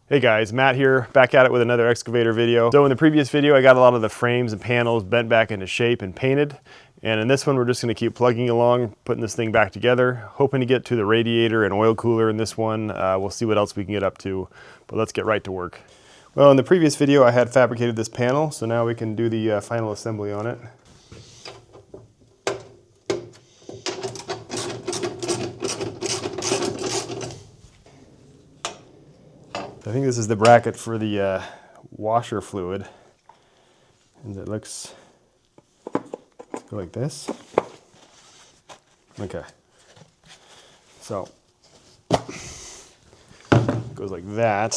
Hey guys, Matt here, back at it with another excavator video. So in the previous video, I got a lot of the frames and panels bent back into shape and painted. And in this one, we're just gonna keep plugging along, putting this thing back together, hoping to get to the radiator and oil cooler in this one. We'll see what else we can get up to, but let's get right to work. Well, in the previous video, I had fabricated this panel, so now we can do the final assembly on it. I think this is the bracket for the washer fluid, and it looks like this. Okay, so it goes like that.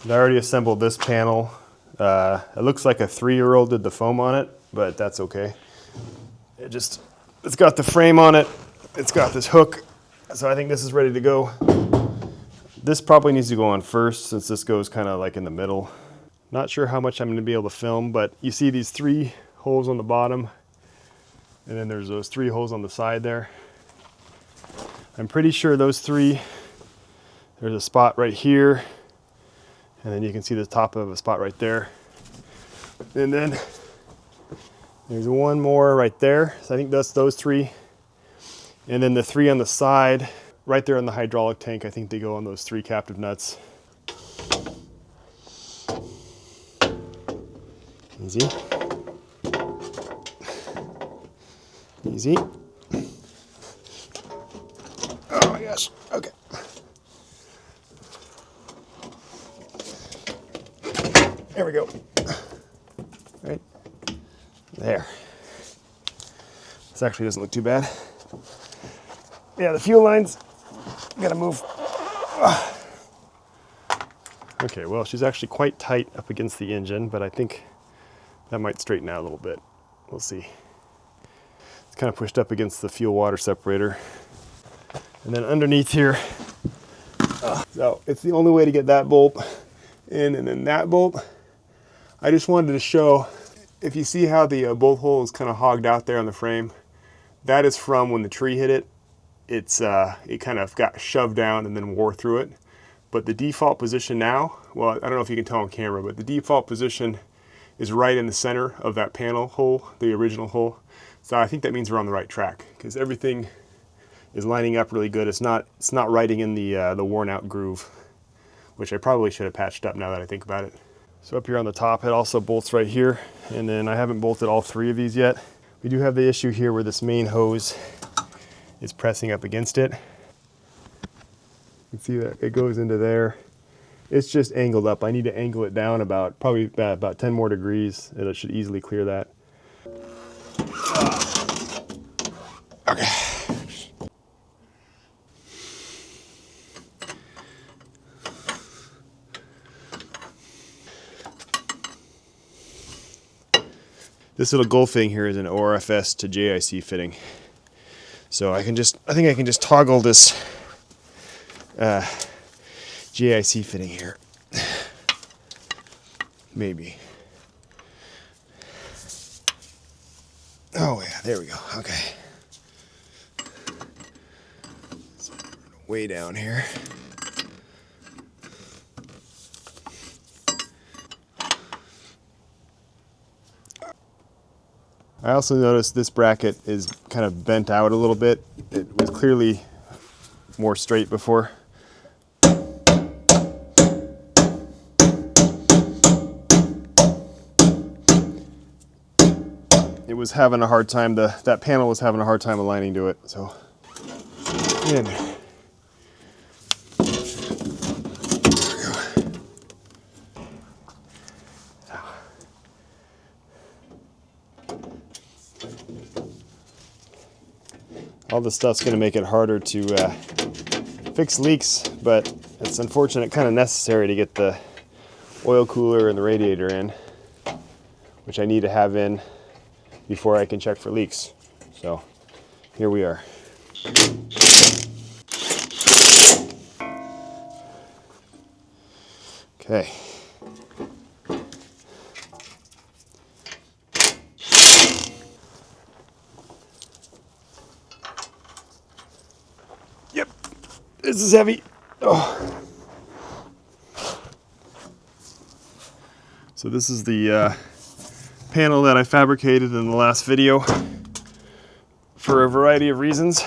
And I already assembled this panel. It looks like a 3-year-old did the foam on it, but that's okay. It's got the frame on it. It's got this hook. So I think this is ready to go. This probably needs to go on first since this goes kind of like in the middle. Not sure how much I'm going to be able to film, but you see these 3 holes on the bottom, and then there's those 3 holes on the side there. I'm pretty sure those 3, there's a spot right here, and then you can see the top of a spot right there. And then there's one more right there. So I think that's those 3. And then the 3 on the side, right there on the hydraulic tank, I think they go on those 3 captive nuts. Easy. Easy. Oh my gosh, okay. There we go. Right there. This actually doesn't look too bad. Yeah, the fuel lines, gotta move. Okay, well, she's actually quite tight up against the engine, but I think that might straighten out a little bit. We'll see. It's kind of pushed up against the fuel water separator. And then underneath here, so it's the only way to get that bolt in, and then that bolt. I just wanted to show, if you see how the bolt hole is kind of hogged out there on the frame, that is from when the tree hit it. It kind of got shoved down and then wore through it. But the default position now, well, I don't know if you can tell on camera, but the default position is right in the center of that panel hole, the original hole. So I think that means we're on the right track because everything is lining up really good. It's not riding in the worn out groove, which I probably should have patched up now that I think about it. So up here on the top, it also bolts right here. And then I haven't bolted all 3 of these yet. We do have the issue here where this main hose is pressing up against it. You can see that it goes into there. It's just angled up. I need to angle it down about 10 more degrees. It should easily clear that. Okay. This little gold thing here is an ORFS to JIC fitting. So I think I can just toggle this JIC fitting here. Maybe. Oh yeah, there we go. Okay. So way down here. I also noticed this bracket is kind of bent out a little bit. It was clearly more straight before. It was having a hard time, that panel was having a hard time aligning to it, so. In. All this stuff's going to make it harder to fix leaks, but it's unfortunate, kind of necessary to get the oil cooler and the radiator in, which I need to have in before I can check for leaks. So here we are. Okay. Yep, this is heavy. Oh. So this is the panel that I fabricated in the last video for a variety of reasons,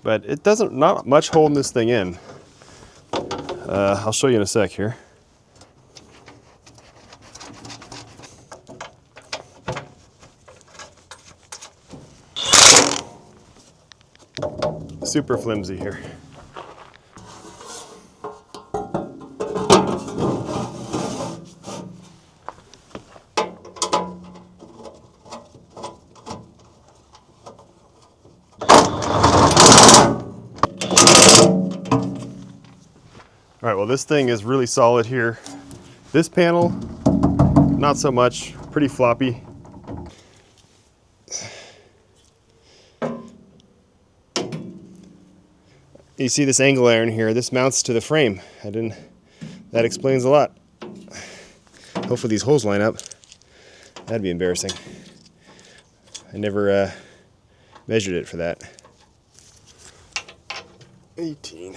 but it doesn't, not much holding this thing in. I'll show you in a sec here. Super flimsy here. All right, well, this thing is really solid here. This panel, not so much, pretty floppy. You see this angle iron here, this mounts to the frame. That explains a lot. Hopefully these holes line up. That'd be embarrassing. I never measured it for that. 18.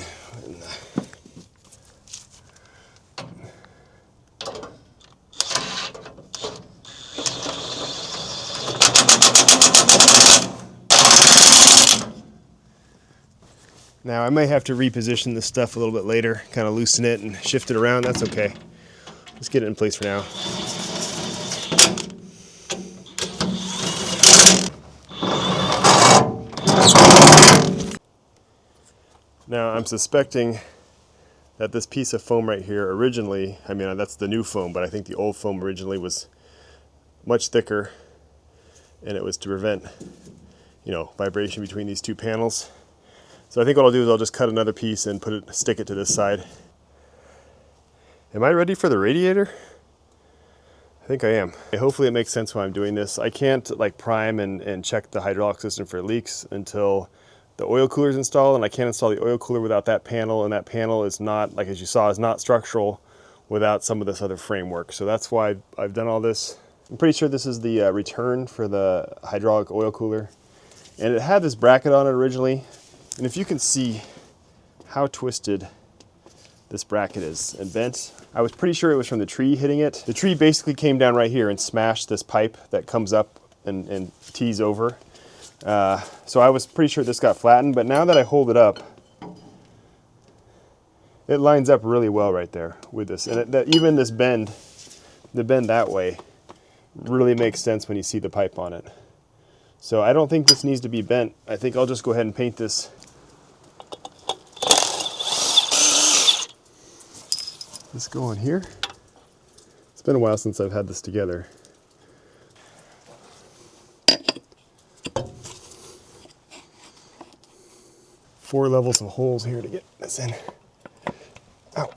Now I may have to reposition this stuff a little bit later, kind of loosen it and shift it around. That's okay. Let's get it in place for now. Now I'm suspecting that this piece of foam right here originally, I mean that's the new foam, but I think the old foam originally was much thicker, and it was to prevent, you know, vibration between these two panels. So I think what I'll do is I'll just cut another piece and stick it to this side. Am I ready for the radiator? I think I am. Hopefully it makes sense why I'm doing this. I can't like prime and check the hydraulic system for leaks until the oil cooler is installed, and I can't install the oil cooler without that panel, and that panel is not, like as you saw, is not structural without some of this other framework. So that's why I've done all this. I'm pretty sure this is the return for the hydraulic oil cooler. And it had this bracket on it originally. And if you can see how twisted this bracket is and bent, I was pretty sure it was from the tree hitting it. The tree basically came down right here and smashed this pipe that comes up and tees over. So I was pretty sure this got flattened, but now that I hold it up, it lines up really well right there with this. And even this bend, the bend that way, really makes sense when you see the pipe on it. So I don't think this needs to be bent. I think I'll just go ahead and paint this. This going here. It's been a while since I've had this together. Four levels of holes here to get this in. Ow.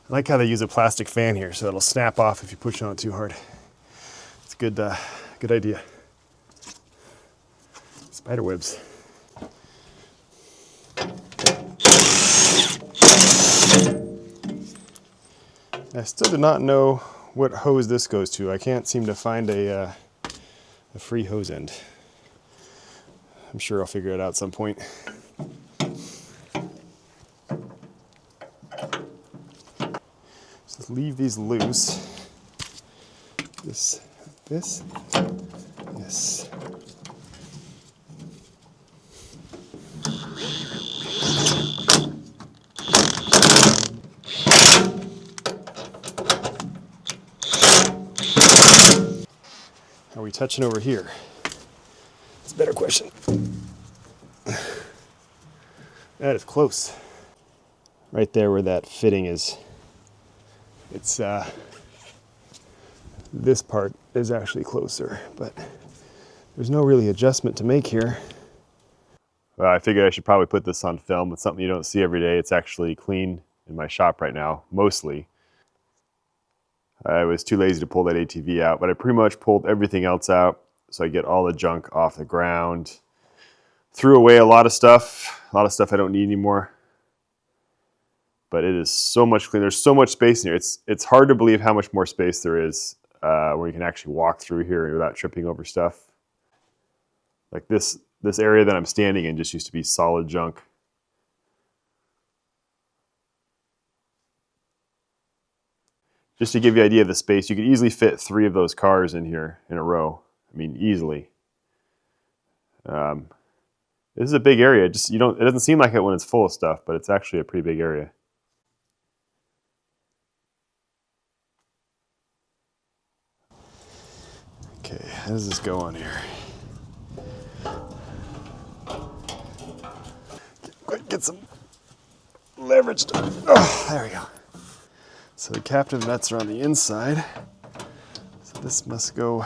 I like how they use a plastic fan here, so it'll snap off if you push on it too hard. It's a good idea. Spider webs. I still do not know what hose this goes to. I can't seem to find a free hose end. I'm sure I'll figure it out at some point. Just leave these loose. This. Are we touching over here? It's a better question. That is close. Right there where that fitting is. It's this part is actually closer, but there's no really adjustment to make here. Well, I figured I should probably put this on film. It's something you don't see every day. It's actually clean in my shop right now, mostly. I was too lazy to pull that ATV out, but I pretty much pulled everything else out so I get all the junk off the ground. Threw away a lot of stuff I don't need anymore. but it is so much cleaner. There's so much space in here. It's hard to believe how much more space there is where you can actually walk through here without tripping over stuff. Like this area that I'm standing in just used to be solid junk. Just to give you an idea of the space, you could easily fit 3 of those cars in here in a row. I mean, easily. This is a big area. Just it doesn't seem like it when it's full of stuff, but it's actually a pretty big area. Okay, how does this go on here? Get some leverage. Oh, there we go. So the captive nuts are on the inside. So this must go.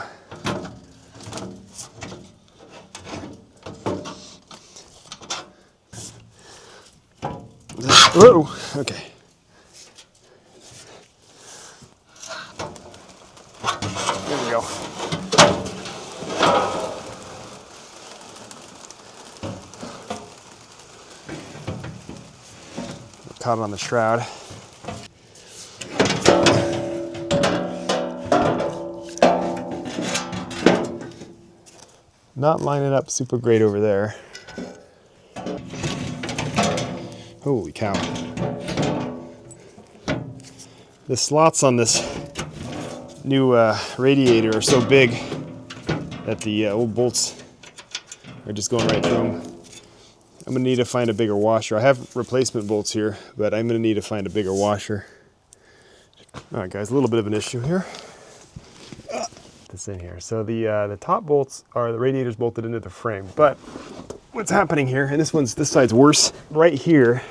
Oh, okay. There we go. Caught it on the shroud. Not lining up super great over there. Holy cow. The slots on this new radiator are so big that the old bolts are just going right through them. I'm gonna need to find a bigger washer. I have replacement bolts here, but I'm gonna need to find a bigger washer. All right, guys, a little bit of an issue here. This in here. So the top bolts are the radiators bolted into the frame, but what's happening here, and this side's worse. Right here,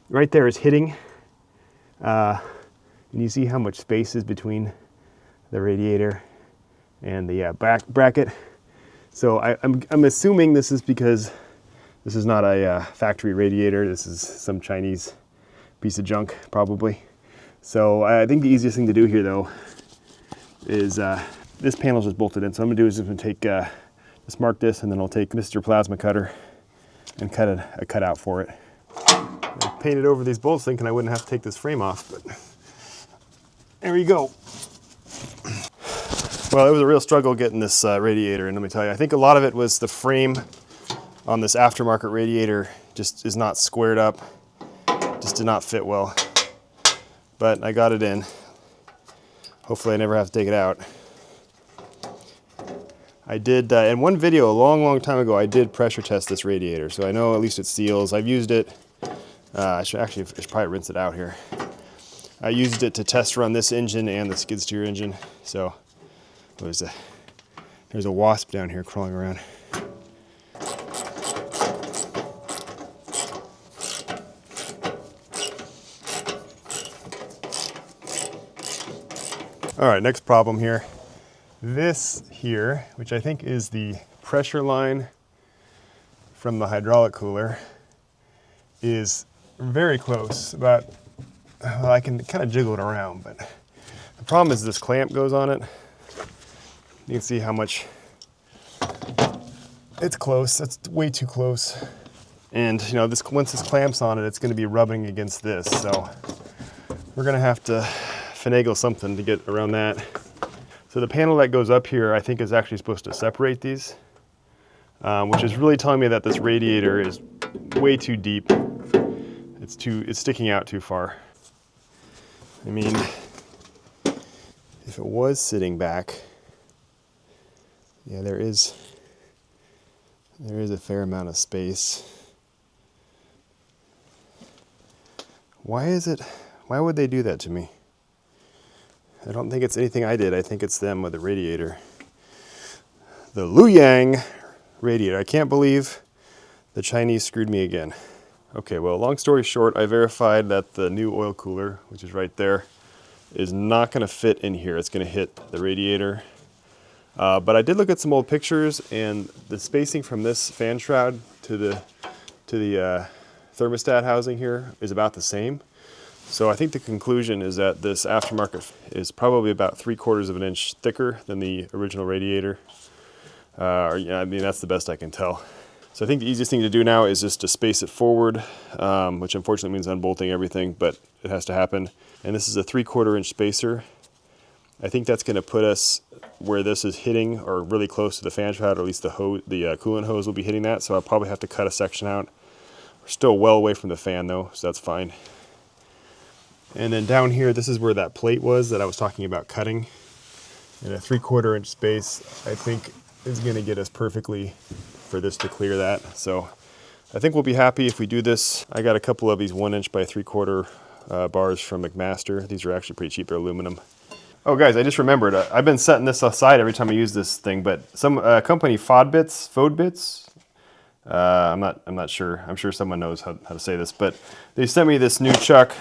right there is hitting, and you see how much space is between the radiator and the back bracket. So I'm assuming this is because this is not a factory radiator. This is some Chinese piece of junk, probably. So I think the easiest thing to do here, though, is this panel's just bolted in. So I'm gonna do is just take just mark this, and then I'll take Mr. Plasma Cutter and cut a cutout for it. I painted over these bolts thinking I wouldn't have to take this frame off, but there you go. Well, it was a real struggle getting this radiator, and let me tell you, I think a lot of it was the frame on this aftermarket radiator just is not squared up, just did not fit well. But I got it in. Hopefully I never have to take it out. I did, in one video a long time ago, I did pressure test this radiator, so I know at least it seals. I've used it, I should probably rinse it out here. I used it to test run this engine and the skid steer engine, so there's a wasp down here crawling around. All right, next problem here. This here, which I think is the pressure line from the hydraulic cooler, is very close. Well, I can kind of jiggle it around, but the problem is this clamp goes on it. You can see how much it's close. That's way too close. And you know, once this clamp's on it, it's going to be rubbing against this. So we're going to have to finagle something to get around that. So the panel that goes up here, I think, is actually supposed to separate these, which is really telling me that this radiator is way too deep. It's sticking out too far. I mean, if it was sitting back, yeah, there is a fair amount of space. Why would they do that to me? I don't think it's anything I did. I think it's them with the radiator. The Luyang radiator. I can't believe the Chinese screwed me again. Okay, well, long story short, I verified that the new oil cooler, which is right there, is not going to fit in here. It's going to hit the radiator. But I did look at some old pictures, and the spacing from this fan shroud to the thermostat housing here is about the same. So I think the conclusion is that this aftermarket is probably about 3/4 of an inch thicker than the original radiator. Yeah, I mean, that's the best I can tell. So I think the easiest thing to do now is just to space it forward, which unfortunately means unbolting everything, but it has to happen. And this is a 3/4 inch spacer. I think that's going to put us where this is hitting, or really close to the fan shroud, or at least the coolant hose will be hitting that. So I'll probably have to cut a section out. We're still well away from the fan though, so that's fine. And then down here, this is where that plate was that I was talking about cutting. And a 3/4 inch space, I think, is going to get us perfectly for this to clear that. So I think we'll be happy if we do this. I got a couple of these 1 inch by 3/4 bars from McMaster. These are actually pretty cheap, they're aluminum. Oh guys, I just remembered, I've been setting this aside every time I use this thing, but some company Fodbits, I'm not sure. I'm sure someone knows how to say this, but they sent me this new chuck,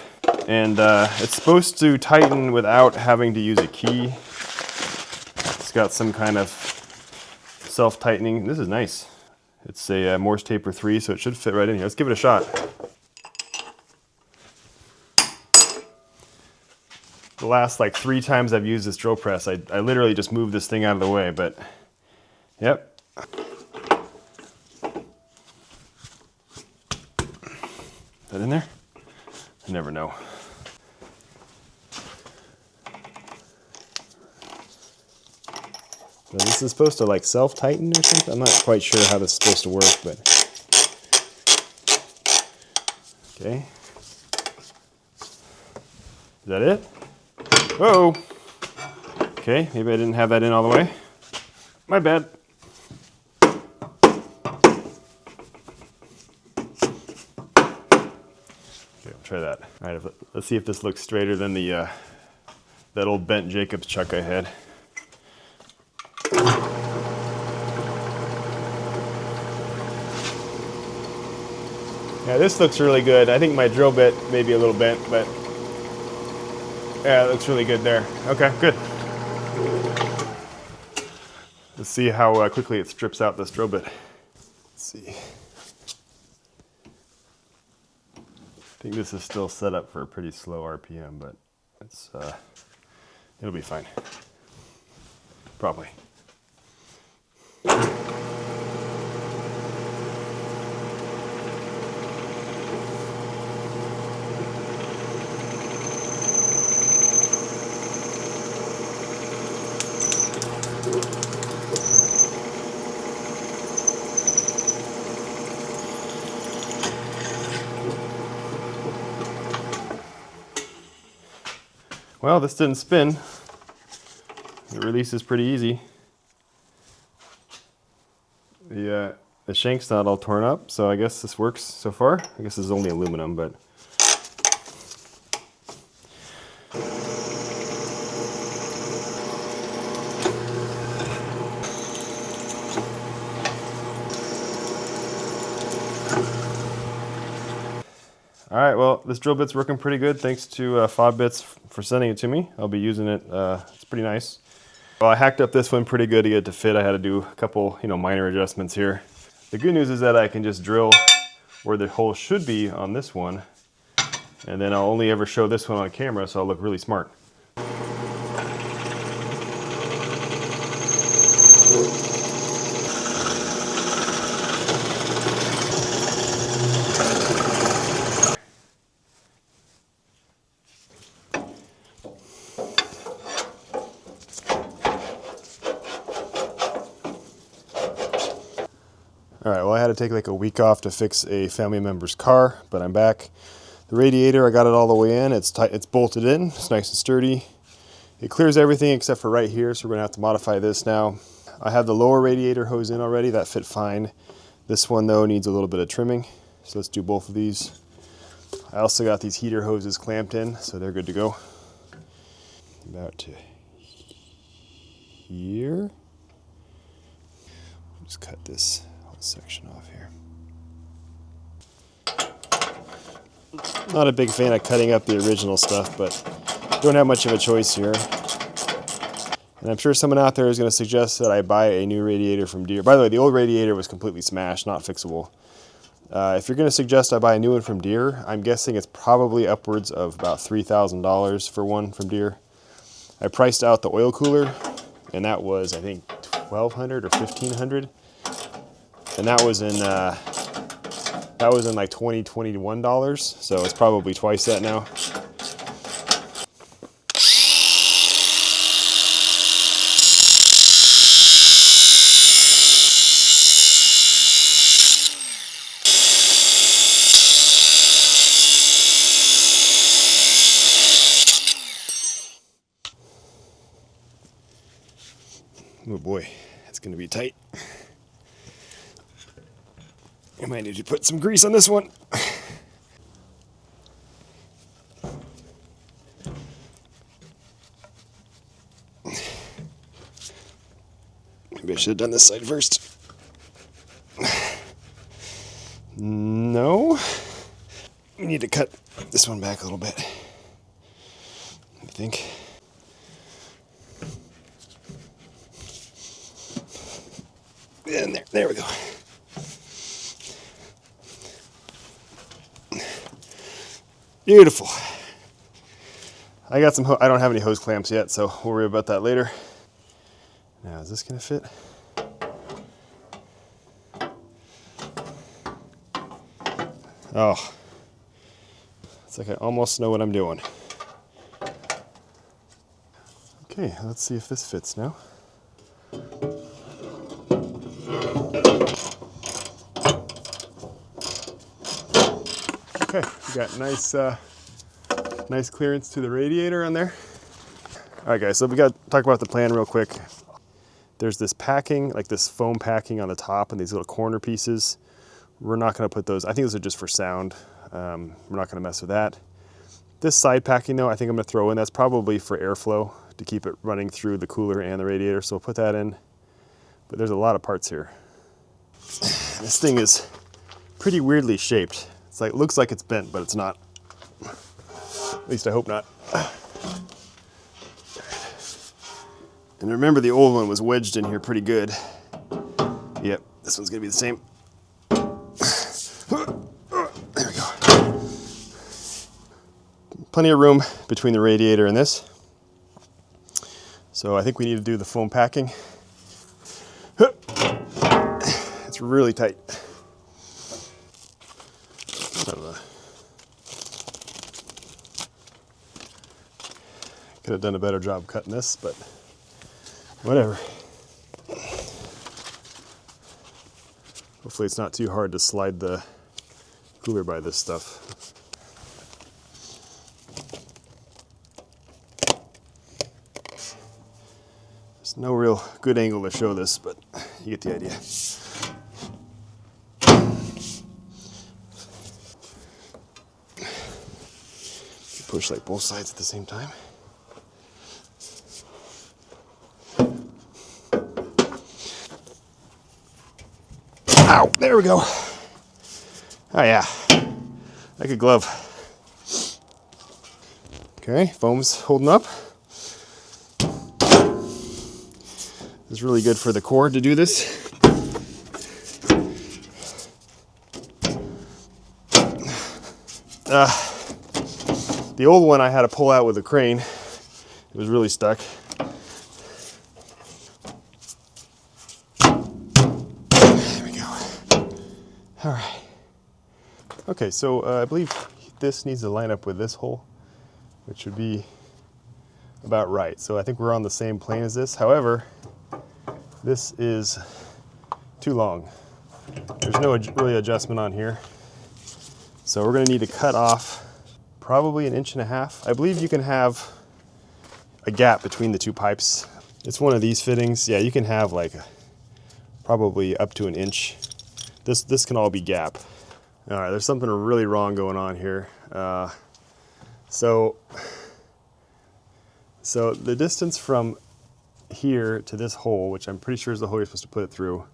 and it's supposed to tighten without having to use a key. It's got some kind of self-tightening. This is nice. It's a Morse taper 3, so it should fit right in here. Let's give it a shot. The last like 3 times I've used this drill press, I literally just moved this thing out of the way, but yep. Is that in there? I never know. So this is supposed to like self-tighten or something? I'm not quite sure how this is supposed to work, but okay. Is that it? Whoa! Okay, maybe I didn't have that in all the way. My bad. Okay, I'll try that. All right, let's see if this looks straighter than the that old bent Jacobs chuck I had. Yeah, this looks really good. I think my drill bit may be a little bent, but yeah, it looks really good there. Okay, good. Let's see how quickly it strips out this drill bit. Let's see. I think this is still set up for a pretty slow RPM, but it's it'll be fine. Probably. Well, this didn't spin. The release is pretty easy. The shank's not all torn up, so I guess this works so far. I guess this is only aluminum, but all right, well, this drill bit's working pretty good. Thanks to Fodbits for sending it to me. I'll be using it. It's pretty nice. Well, I hacked up this one pretty good to get it to fit. I had to do a couple, minor adjustments here. The good news is that I can just drill where the hole should be on this one, and then I'll only ever show this one on camera, so I'll look really smart. All right, well, I had to take like a week off to fix a family member's car, but I'm back. The radiator, I got it all the way in. It's tight, it's bolted in. It's nice and sturdy. It clears everything except for right here, so we're gonna have to modify this now. I have the lower radiator hose in already. That fit fine. This one though needs a little bit of trimming, so let's do both of these. I also got these heater hoses clamped in, so they're good to go. About to here. Just cut this section off here. Not a big fan of cutting up the original stuff, but don't have much of a choice here. And I'm sure someone out there is going to suggest that I buy a new radiator from Deere. By the way, the old radiator was completely smashed, not fixable. If you're going to suggest I buy a new one from Deere, I'm guessing it's probably upwards of about $3,000 for one from Deere. I priced out the oil cooler, and that was, I think, $1,200 or $1,500. and that was in like $21, so it's probably twice that now. Oh boy, that's going to be tight. I might need to put some grease on this one. Maybe I should have done this side first. No. We need to cut this one back a little bit, I think. And there we go. Beautiful. I got some, I don't have any hose clamps yet, so we'll worry about that later. Now, is this gonna fit? Oh, it's like I almost know what I'm doing. Okay, let's see if this fits now. Okay, we got nice clearance to the radiator on there. All right, guys, so we got to talk about the plan real quick. There's this packing, like this foam packing on the top and these little corner pieces. We're not going to put those. I think those are just for sound. We're not going to mess with that. This side packing, though, I think I'm going to throw in. That's probably for airflow to keep it running through the cooler and the radiator, so we'll put that in. But there's a lot of parts here. This thing is pretty weirdly shaped. It's like, looks like it's bent, but it's not. At least I hope not. And remember, the old one was wedged in here pretty good. Yep, this one's gonna be the same. There we go. Plenty of room between the radiator and this. So I think we need to do the foam packing. It's really tight. Could have done a better job cutting this, but whatever. Hopefully it's not too hard to slide the cooler by this stuff. There's no real good angle to show this, but you get the idea. Push like both sides at the same time. Ow, there we go. Oh yeah, like a glove. Okay, foam's holding up. It's really good for the cord to do this. The old one I had to pull out with a crane. It was really stuck. All right. Okay, so I believe this needs to line up with this hole, which would be about right. So I think we're on the same plane as this. However, this is too long. There's no really adjustment on here. So we're gonna need to cut off probably 1.5 inches. I believe you can have a gap between the two pipes. It's one of these fittings. Yeah, you can have like probably up to 1 inch. This can all be gap. All right, there's something really wrong going on here. So the distance from here to this hole, which I'm pretty sure is the hole you're supposed to put it through,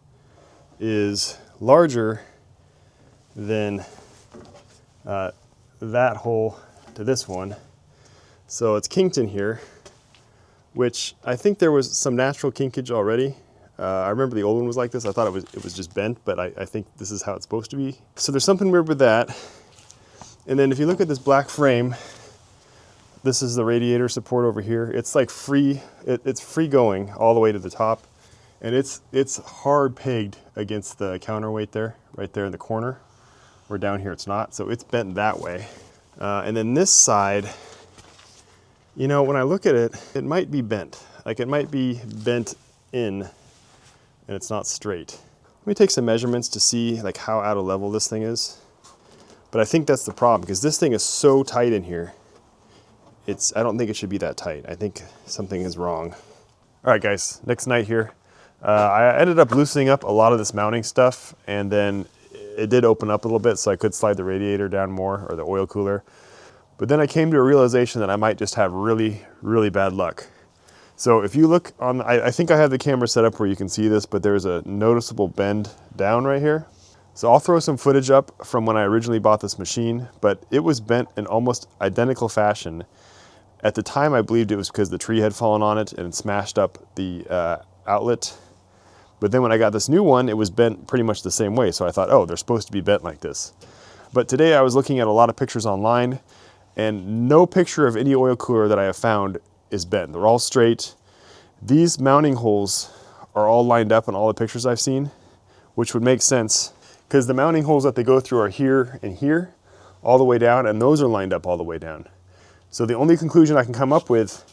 is larger than that hole to this one. So it's kinked in here, which I think there was some natural kinkage already. I remember the old one was like this. I thought it was just bent, but I think this is how it's supposed to be. So there's something weird with that. And then if you look at this black frame, this is the radiator support over here. It's like free, it's free going all the way to the top. And it's hard pegged against the counterweight there, right there in the corner, where down here it's not. So it's bent that way. And then this side, you know, when I look at it, it might be bent. Like it might be bent in and it's not straight. Let me take some measurements to see like how out of level this thing is. But I think that's the problem because this thing is so tight in here. I don't think it should be that tight. I think something is wrong. All right, guys, next night here. I ended up loosening up a lot of this mounting stuff, and then it did open up a little bit so I could slide the radiator down more, or the oil cooler. But then I came to a realization that I might just have really, really bad luck. So if you look on, I think I have the camera set up where you can see this, but there's a noticeable bend down right here. So I'll throw some footage up from when I originally bought this machine, but it was bent in almost identical fashion. At the time, I believed it was because the tree had fallen on it and smashed up the outlet. But then when I got this new one, it was bent pretty much the same way. So I thought, oh, they're supposed to be bent like this. But today I was looking at a lot of pictures online, and no picture of any oil cooler that I have found is bent. They're all straight. These mounting holes are all lined up in all the pictures I've seen, which would make sense because the mounting holes that they go through are here and here, all the way down, and those are lined up all the way down. So the only conclusion I can come up with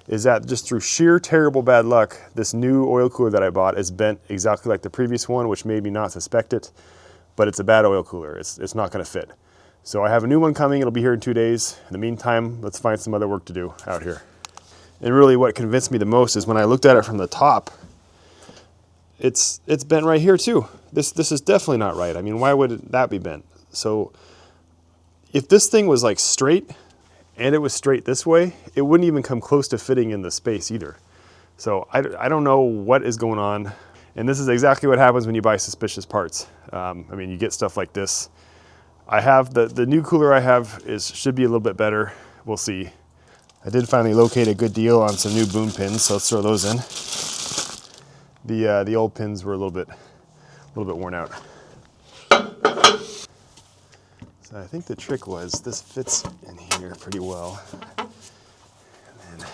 is that just through sheer terrible bad luck, this new oil cooler that I bought is bent exactly like the previous one, which made me not suspect it, but it's a bad oil cooler. It's not gonna fit. So I have a new one coming, it'll be here in 2 days. In the meantime, let's find some other work to do out here. And really what convinced me the most is when I looked at it from the top, it's bent right here too. This is definitely not right. I mean, why would that be bent? So if this thing was like straight and it was straight this way, it wouldn't even come close to fitting in the space either. So I don't know what is going on. And this is exactly what happens when you buy suspicious parts. I mean, you get stuff like this. I have the new cooler I have should be a little bit better. We'll see. I did finally locate a good deal on some new boom pins, so let's throw those in. The old pins were a little bit worn out. So I think the trick was this fits in here pretty well. And then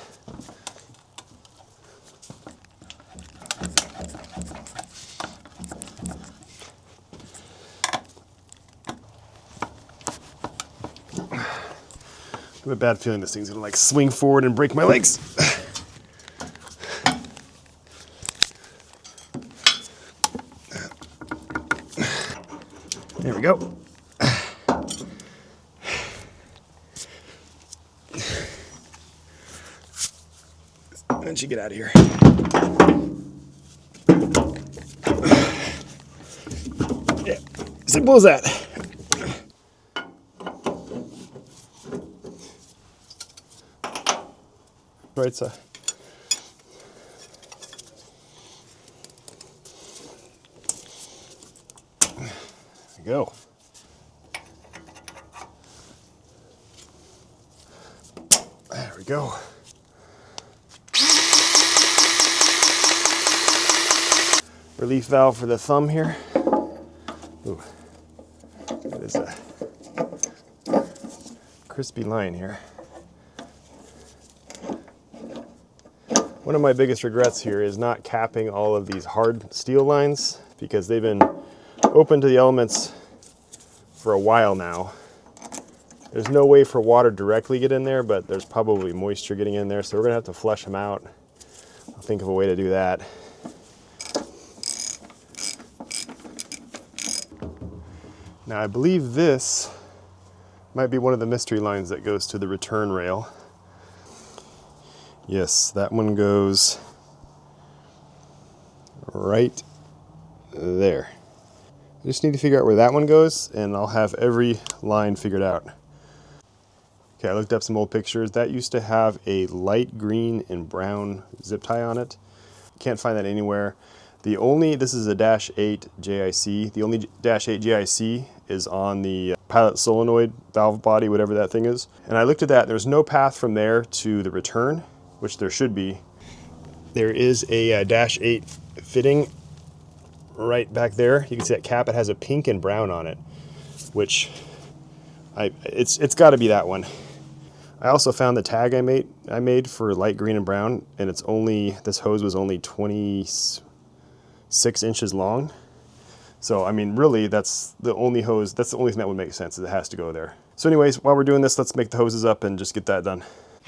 I have a bad feeling this thing's gonna like swing forward and break my legs. There we go. Why don't you get out of here? Yeah, simple as that. Right side. There we go. There we go. Relief valve for the thumb here. Ooh, that is a crispy line here. One of my biggest regrets here is not capping all of these hard steel lines because they've been open to the elements for a while now. There's no way for water directly get in there, but there's probably moisture getting in there, so we're gonna have to flush them out. I'll think of a way to do that. Now I believe this might be one of the mystery lines that goes to the return rail. Yes, that one goes right there. I just need to figure out where that one goes, and I'll have every line figured out. Okay, I looked up some old pictures. That used to have a light green and brown zip tie on it. Can't find that anywhere. This is a -8 JIC. The only -8 JIC is on the pilot solenoid valve body, whatever that thing is. And I looked at that, there's no path from there to the return, which there should be. There is a -8 fitting right back there. You can see that cap, it has a pink and brown on it, which it's gotta be that one. I also found the tag I made for light green and brown, and it's only, this hose was only 20, 6 inches long. So, I mean, really, that's the only hose, that's the only thing that would make sense, is it has to go there. So anyways, while we're doing this, let's make the hoses up and just get that done.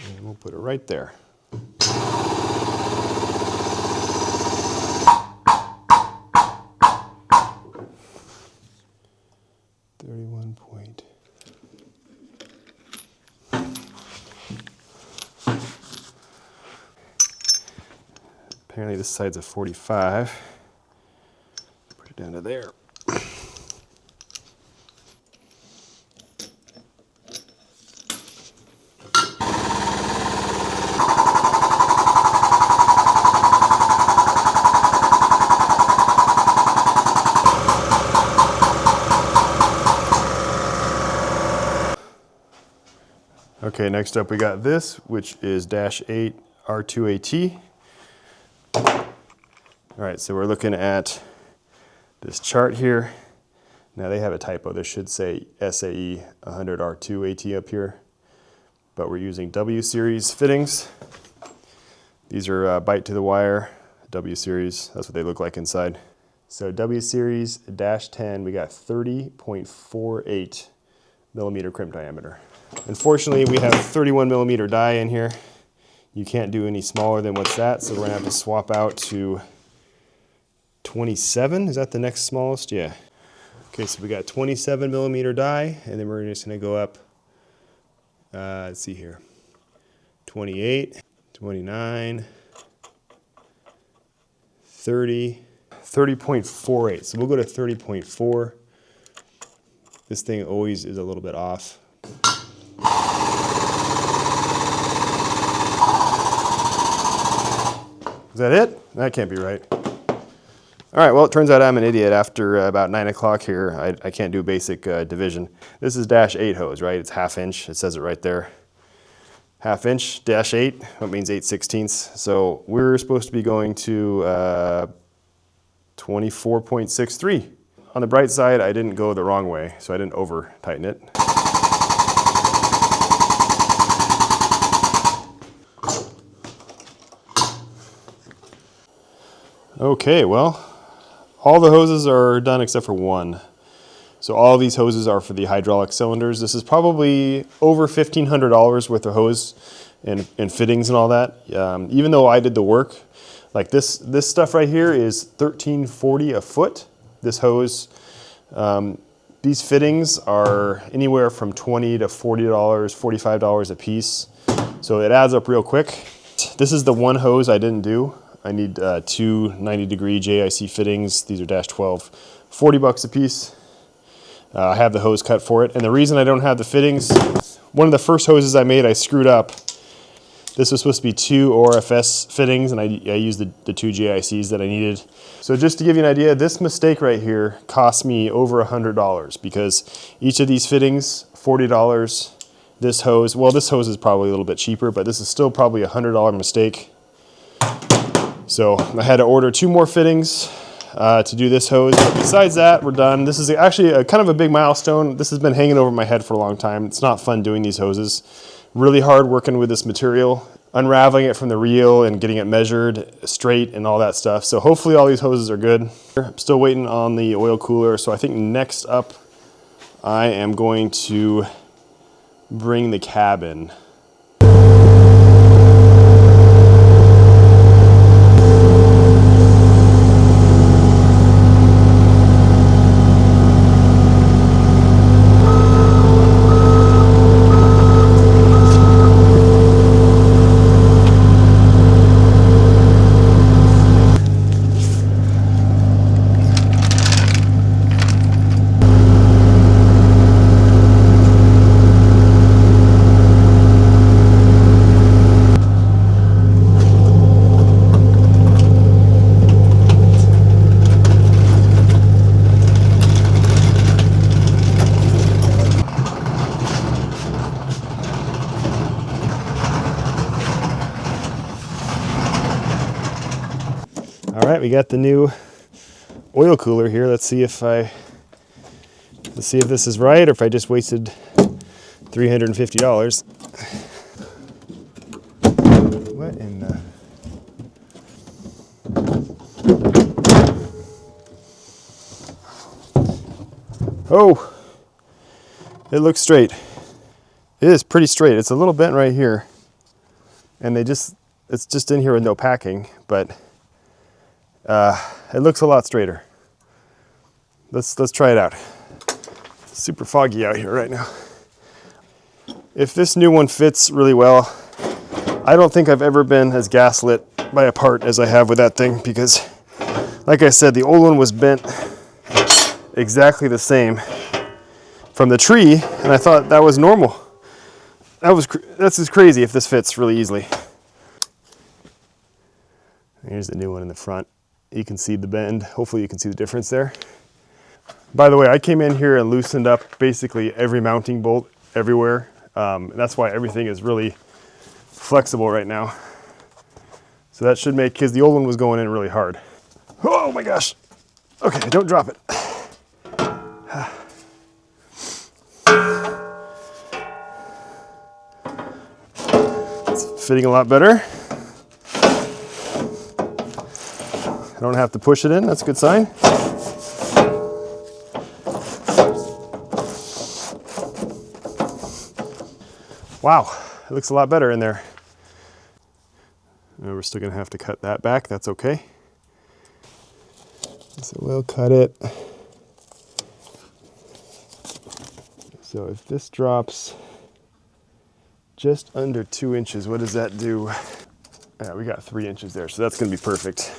And we'll put it right there. Apparently this side's a 45. Put it down to there. Okay, next up we got this, which is -8 R2AT. All right, so we're looking at this chart here. Now they have a typo. This should say SAE 100 R2AT up here, but we're using W series fittings. These are bite to the wire, W series. That's what they look like inside. So W series -10, we got 30.48 millimeter crimp diameter. Unfortunately, we have 31 millimeter die in here. You can't do any smaller than what's that, so we're gonna have to swap out to 27. Is that the next smallest? Yeah. Okay, so we got 27 millimeter die, and then we're just gonna go up, let's see here, 28, 29, 30, 30.48. So we'll go to 30.4. This thing always is a little bit off. Is that it? That can't be right. All right, well, it turns out I'm an idiot. After about 9 o'clock here, I can't do basic division. This is -8 hose, right? It's 1/2 inch. It says it right there. 1/2 inch, -8, that means 8/16. So we're supposed to be going to 24.63. On the bright side, I didn't go the wrong way, so I didn't over tighten it. Okay, well, all the hoses are done except for one. So all these hoses are for the hydraulic cylinders. This is probably over $1,500 worth of hose and fittings and all that. Even though I did the work, like this stuff right here is $13.40 a foot. This hose, these fittings are anywhere from $20 to $40, $45 a piece. So it adds up real quick. This is the one hose I didn't do. I need 2 90-degree JIC fittings. These are -12, 40 bucks a piece. I have the hose cut for it. And the reason I don't have the fittings, one of the first hoses I made, I screwed up. This was supposed to be 2 ORFS fittings, and I used the 2 JICs that I needed. So just to give you an idea, this mistake right here cost me over $100 because each of these fittings, $40. This hose, well, this hose is probably a little bit cheaper, but this is still probably a $100 mistake. So I had to order 2 more fittings to do this hose. But besides that, we're done. This is actually kind of a big milestone. This has been hanging over my head for a long time. It's not fun doing these hoses. Really hard working with this material, unraveling it from the reel and getting it measured straight and all that stuff. So hopefully all these hoses are good. I'm still waiting on the oil cooler. So I think next up, I am going to bring the cab in. All right, we got the new oil cooler here. Let's see if this is right or if I just wasted $350. What in the... Oh, it looks straight. It is pretty straight. It's a little bent right here. And it's just in here with no packing, but it looks a lot straighter. Let's try it out. It's super foggy out here right now. If this new one fits really well, I don't think I've ever been as gaslit by a part as I have with that thing, because like I said, the old one was bent exactly the same from the tree, and I thought that was normal. That's just crazy if this fits really easily. Here's the new one in the front. You can see the bend. Hopefully you can see the difference there. By the way, I came in here and loosened up basically every mounting bolt everywhere. That's why everything is really flexible right now. So that should make, because the old one was going in really hard. Oh my gosh. Okay, don't drop it. It's fitting a lot better. I don't have to push it in, that's a good sign. Wow, it looks a lot better in there. We're still gonna have to cut that back, that's okay. So we'll cut it. So if this drops just under 2 inches, what does that do? Yeah, we got 3 inches there, so that's gonna be perfect.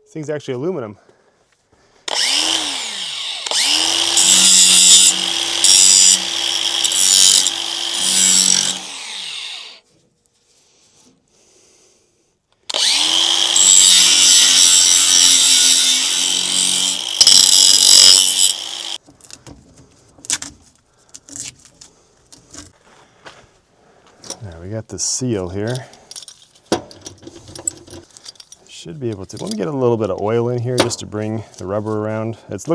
This thing's actually aluminum. Now we got the seal here. Should be able to. Let me get a little bit of oil in here just to bring the rubber around. It's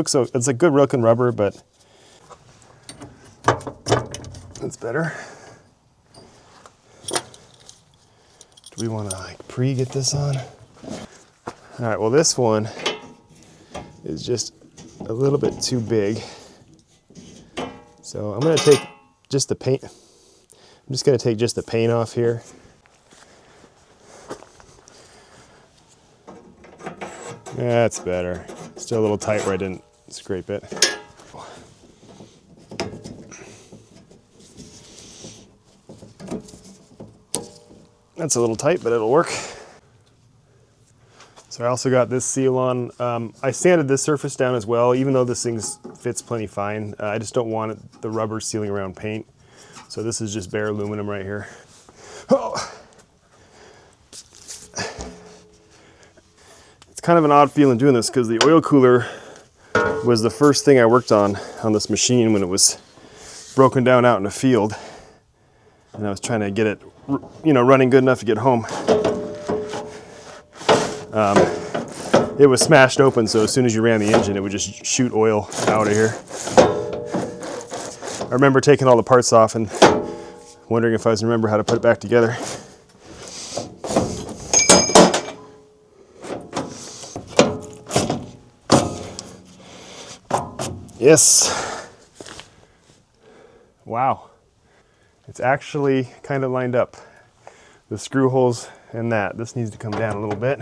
a good looking rubber, but it's better. Do we want to like get this on? All right, well this one is just a little bit too big. So I'm gonna take just the paint. I'm just gonna take just the paint off here. That's better. Still a little tight where I didn't scrape it. That's a little tight, but it'll work. So I also got this seal on. I sanded this surface down as well, even though this thing fits plenty fine. I just don't want the rubber sealing around paint. So this is just bare aluminum right here. Oh. It's kind of an odd feeling doing this because the oil cooler was the first thing I worked on this machine when it was broken down out in the field. And I was trying to get it, running good enough to get home. It was smashed open, so as soon as you ran the engine, it would just shoot oil out of here. I remember taking all the parts off and wondering if I was remember how to put it back together. Yes. Wow. It's actually kind of lined up. The screw holes and that. This needs to come down a little bit.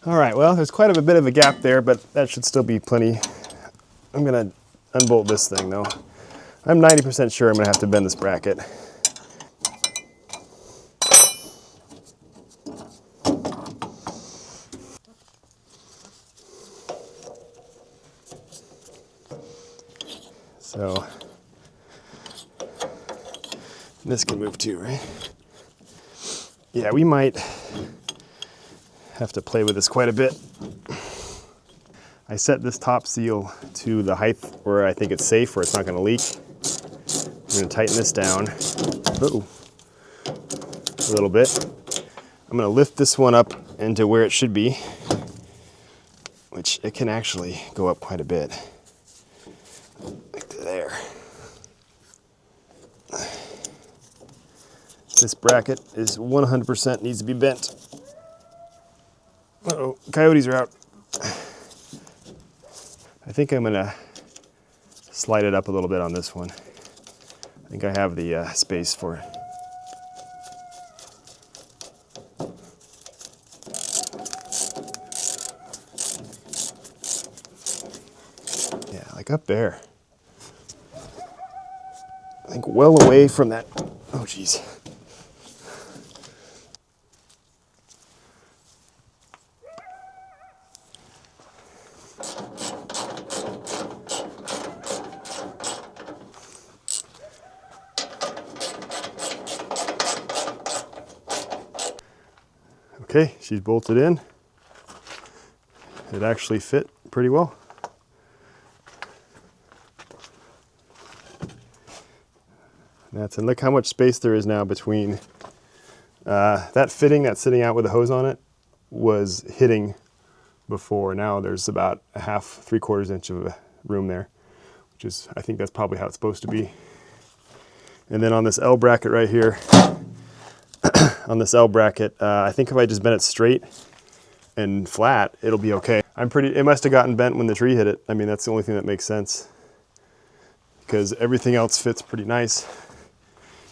All right, well, there's quite a bit of a gap there, but that should still be plenty. I'm gonna unbolt this thing though. I'm 90% sure I'm gonna have to bend this bracket. So, this can move too, right? Yeah, we might have to play with this quite a bit. I set this top seal to the height where I think it's safe, where it's not going to leak. I'm going to tighten this down. Uh-oh. A little bit. I'm going to lift this one up into where it should be, which it can actually go up quite a bit. Like to there. This bracket is 100% needs to be bent. Uh-oh, coyotes are out. I think I'm gonna slide it up a little bit on this one. I think I have the space for it. Yeah, like up there. I think well away from that. Oh, geez. Okay, she's bolted in. It actually fit pretty well. And look how much space there is now between that fitting that's sitting out with a hose on it was hitting before. Now there's about a half, 3/4 inch of a room there, which is, I think that's probably how it's supposed to be. And then on this L bracket right here, on this L bracket, I think if I just bent it straight and flat, it'll be okay. It must have gotten bent when the tree hit it. I mean, that's the only thing that makes sense, because everything else fits pretty nice.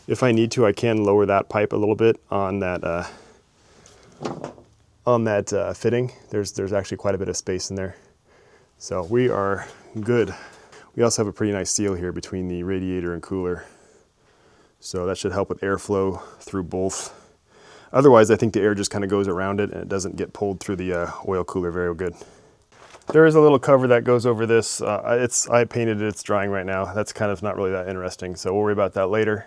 If I need to, I can lower that pipe a little bit on that fitting. There's actually quite a bit of space in there. So we are good. We also have a pretty nice seal here between the radiator and cooler. So that should help with airflow through both. Otherwise, I think the air just kind of goes around it and it doesn't get pulled through the oil cooler very good. There is a little cover that goes over this. I painted it, it's drying right now. That's kind of not really that interesting, so we'll worry about that later.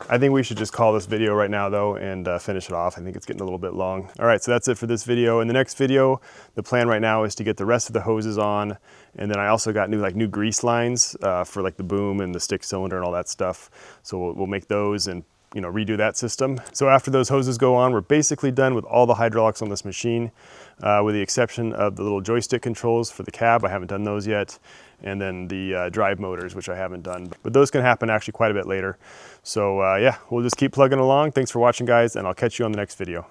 I think we should just call this video right now though and finish it off. I think it's getting a little bit long. All right, so that's it for this video. In the next video, the plan right now is to get the rest of the hoses on, and then I also got new grease lines for like the boom and the stick cylinder and all that stuff. So we'll make those and redo that system. So after those hoses go on, we're basically done with all the hydraulics on this machine, with the exception of the little joystick controls for the cab. I haven't done those yet. And then the drive motors, which I haven't done. But those can happen actually quite a bit later. So yeah, we'll just keep plugging along. Thanks for watching, guys, and I'll catch you on the next video.